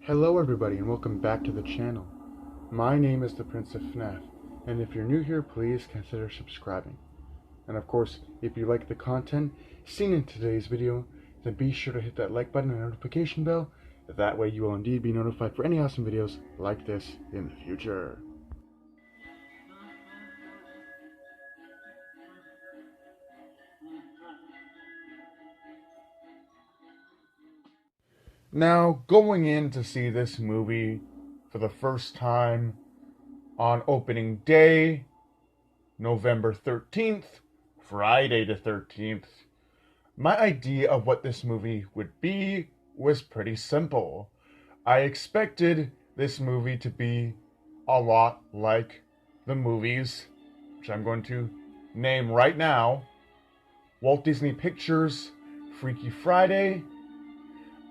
Hello everybody and welcome back to the channel. My name is the Prince of FNAF, and if you're new here, please consider subscribing. And of course, if you like the content seen in today's video, then be sure to hit that like button and notification bell. That way you will indeed be notified for any awesome videos like this in the future. Now, going in to see this movie for the first time on opening day, November 13th, Friday the 13th, my idea of what this movie would be was pretty simple. I expected this movie to be a lot like the movies, which I'm going to name right now: Walt Disney Pictures' Freaky Friday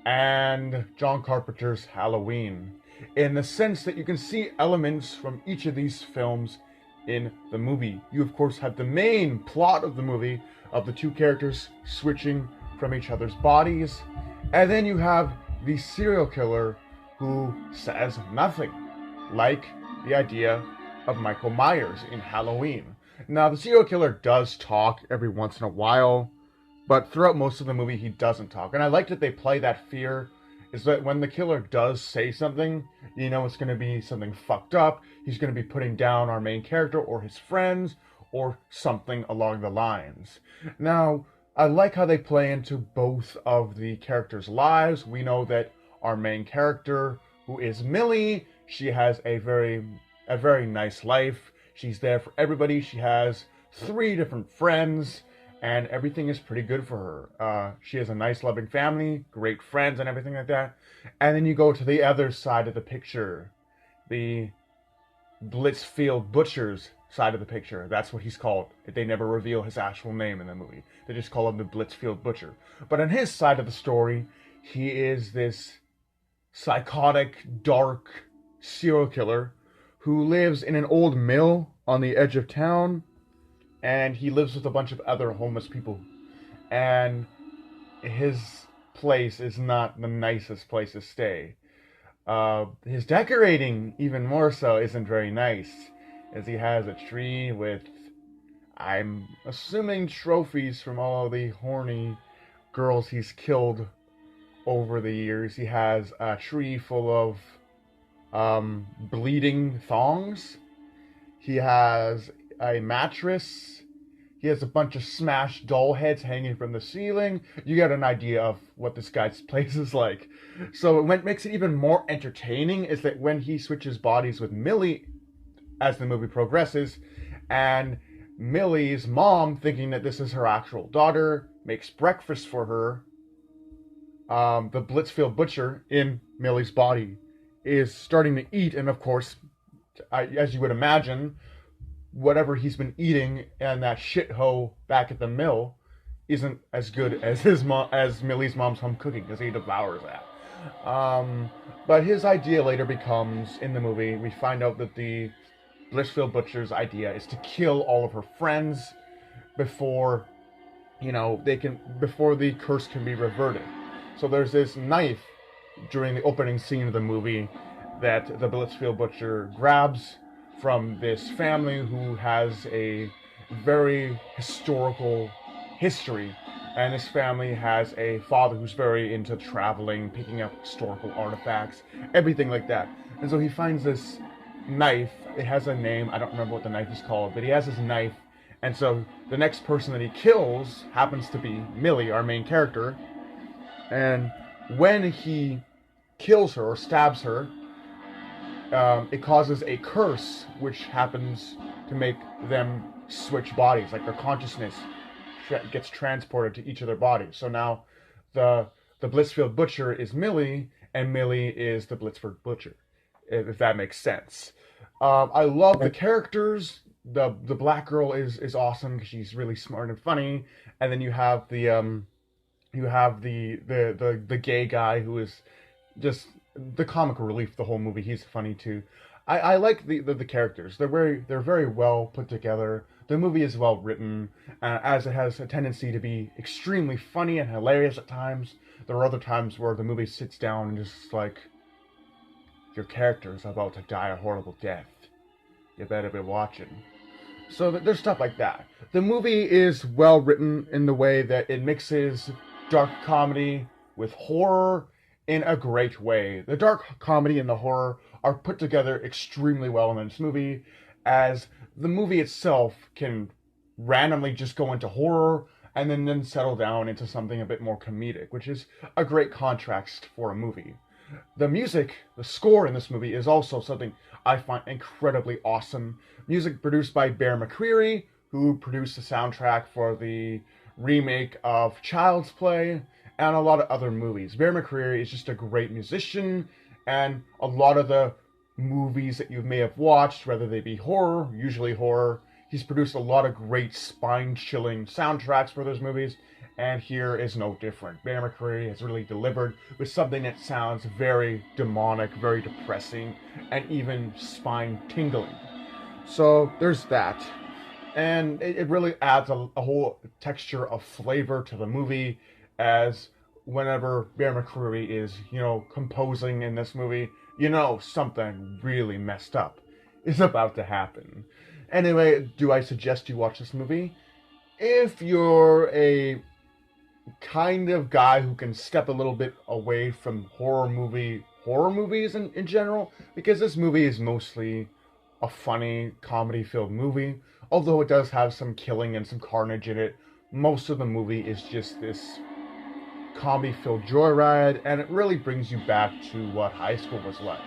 and John Carpenter's Halloween, in the sense that you can see elements from each of these films in the movie. You of course have the main plot of the movie of the two characters switching from each other's bodies, and then you have the serial killer who says nothing, like the idea of Michael Myers in Halloween. Now, the serial killer does talk every once in a while, but throughout most of the movie he doesn't talk. And I like that they play that fear, is that when the killer does say something, you know it's going to be something fucked up. He's going to be putting down our main character or his friends or something along the lines. Now, I like how they play into both of the characters' lives. We know that our main character, who is Millie, she has a very nice life. She's there for everybody. She has 3 different friends, and everything is pretty good for her. She has a nice, loving family, great friends, and everything like that. And then you go to the other side of the picture, the Blitzfield Butcher's side of the picture. That's what he's called. They never reveal his actual name in the movie. They just call him the Blitzfield Butcher. But on his side of the story, he is this psychotic, dark serial killer who lives in an old mill on the edge of town, and he lives with a bunch of other homeless people. And his place is not the nicest place to stay. His decorating, even more so, isn't very nice, as he has a tree with, I'm assuming, trophies from all the horny girls he's killed over the years. He has a tree full of bleeding thongs. He has a mattress. He has a bunch of smashed doll heads hanging from the ceiling. You get an idea of what this guy's place is like. So what makes it even more entertaining is that when he switches bodies with Millie as the movie progresses, and Millie's mom, thinking that this is her actual daughter, makes breakfast for her, the Blitzfield Butcher in Millie's body is starting to eat, and of course, as you would imagine, whatever he's been eating and that shithole back at the mill isn't as good as as Millie's mom's home cooking, because he devours that. But his idea later becomes, in the movie, we find out that the Blitzfield Butcher's idea is to kill all of her friends before, before the curse can be reverted. So there's this knife during the opening scene of the movie that the Blitzfield Butcher grabs from this family who has a very historical history. And this family has a father who's very into traveling, picking up historical artifacts, everything like that. And so he finds this knife. It has a name. I don't remember what the knife is called, but he has his knife. And so the next person that he kills happens to be Millie, our main character. And when he kills her or stabs her, it causes a curse which happens to make them switch bodies, like their consciousness gets transported to each of their bodies. So now the Blitzfield Butcher is Millie, and Millie is the Blitzfield Butcher, if that makes sense. I love the characters. The black girl is awesome because she's really smart and funny, and then you have the gay guy who is just the comic relief the whole movie. He's funny too. I like the characters. They're very well put together. The movie is well written, as it has a tendency to be extremely funny and hilarious at times. There are other times where the movie sits down and just like, your character is about to die a horrible death. You better be watching. So there's stuff like that. The movie is well written in the way that it mixes dark comedy with horror in a great way. The dark comedy and the horror are put together extremely well in this movie, as the movie itself can randomly just go into horror and then settle down into something a bit more comedic, which is a great contrast for a movie. The music, the score in this movie is also something I find incredibly awesome. Music produced by Bear McCreary, who produced the soundtrack for the remake of Child's Play and a lot of other movies. Bear McCreary is just a great musician, and a lot of the movies that you may have watched, whether they be horror, usually horror, he's produced a lot of great spine-chilling soundtracks for those movies, and here is no different. Bear McCreary has really delivered with something that sounds very demonic, very depressing, and even spine-tingling. So there's that. And it really adds a whole texture of flavor to the movie, as whenever Bear McCreary is, composing in this movie, something really messed up is about to happen. Anyway, do I suggest you watch this movie? If you're a kind of guy who can step a little bit away from horror movies in general, because this movie is mostly a funny comedy-filled movie, although it does have some killing and some carnage in it. Most of the movie is just this comedy-filled joyride, and it really brings you back to what high school was like.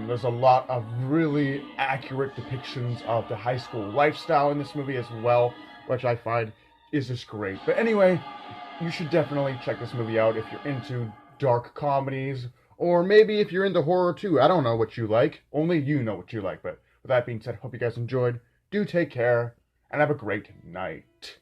There's a lot of really accurate depictions of the high school lifestyle in this movie as well, which I find is just great. But anyway, you should definitely check this movie out if you're into dark comedies, or maybe if you're into horror too. I don't know what you like. Only you know what you like. But with that being said, hope you guys enjoyed. Do take care, and have a great night.